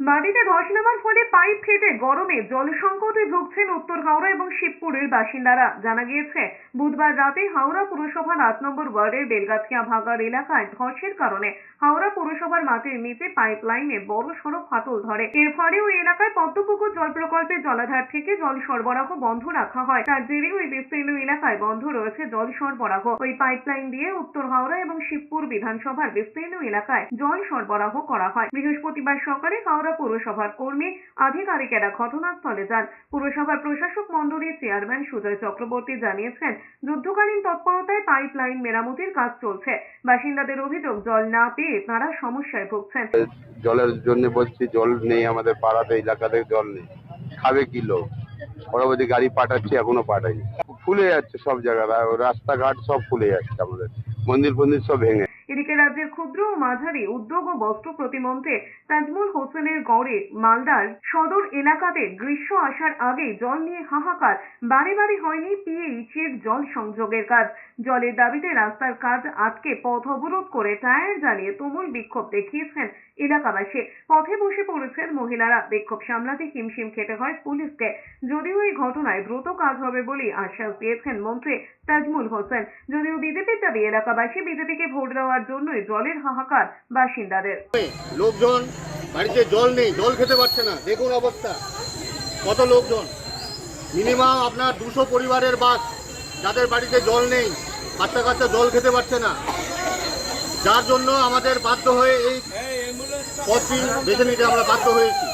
মাটিতে ধস নামার ফলে পাইপ ফেটে গরমে জল সংকটে ভুগছেন উত্তর হাওড়া এবং শিবপুরের বাসিন্দারা। জানা গিয়েছে, বুধবার রাতে হাওড়া পুরসভার 8 নম্বর ওয়ার্ডের বেলগাছিয়া ভাগার এলাকায় ধসের কারণে হাওড়া পুরসভার মাটির নিচে পাইপ লাইনে বড়সড় ফাটল ধরে। এর ফলে ওই এলাকায় পদ্মপুকুর জল প্রকল্পের জলাধার থেকে জল সরবরাহ বন্ধ রাখা হয়। তার জেরে ওই বিস্তীর্ণ এলাকায় বন্ধ রয়েছে জল সরবরাহ। ওই পাইপ লাইন দিয়ে উত্তর হাওড়া এবং শিবপুর বিধানসভার বিস্তীর্ণ এলাকায় জল সরবরাহ করা হয়। বৃহস্পতিবার সকালে হাওড়া পুরসভার কর্মী আধিকারিকেরা ঘটনাস্থলে যান। পুরসভার প্রশাসক মণ্ডলীর চেয়ারম্যান সুজয় চক্রবর্তী জানিয়েছেন, যুদ্ধকালীন তৎপরতায় পাইপ লাইন মেরামতির কাজ চলছে। বাসিন্দাদের অভিযোগ, জল না পেয়ে তারা সমস্যায় ভুগছেন। জলের জন্য বলছি, জল নেই আমাদের পাড়াতে, এলাকাতে জল নেই, খাবে কি লোক? পরবর্তী গাড়ি পাঠাচ্ছি, এখনো পাঠাইনি। ফুলে যাচ্ছে সব জায়গায়, রাস্তাঘাট সব ফুলে যাচ্ছে, আমাদের মন্দির ফন্দির সব ভেঙে। এদিকে রাজ্যের ক্ষুদ্র ও মাঝারি উদ্যোগ ও বস্ত্র প্রতিমন্ত্রী তাজমুল হোসেনের গড়ে মালদার সদর এলাকাতে গ্রীষ্ম আসার আগেই জল নিয়ে হাহাকার। বাড়ি বাড়ি হয়নি পিএইচের জল সংযোগের কাজ। জলের দাবিতে রাস্তার কাজ আটকে পথ অবরোধ করে টায়ার জ্বালিয়ে তুমুল বিক্ষোভ দেখিয়েছেন এলাকাবাসী। পথে বসে পড়েছেন মহিলারা। বিক্ষোভ সামলাতে হিমশিম খেতে হয় পুলিশকে। যদিও এই ঘটনায় দ্রুত কাজ হবে বলে আশ্বাস দিয়েছেন মন্ত্রী তাজমুল হোসেন। যদিও বিজেপির দাবি, এলাকাবাসী বিজেপিকে ভোট দেওয়ার জন্যই জলের হাহাকার বাসিন্দাদের। লোকজন বাড়িতে জল নেই, জল খেতে পারছে না। দেখুন অবস্থা, কত লোকজন, মিনিমাম আপনার 200 পরিবারের বাস, যাদের বাড়িতে জল নেই, বাচ্চা কাচ্চা জল খেতে পারছে না। যার জন্য আমাদের বাধ্য হয়ে এই পথটি বেছে নিতে আমরা বাধ্য হয়েছি।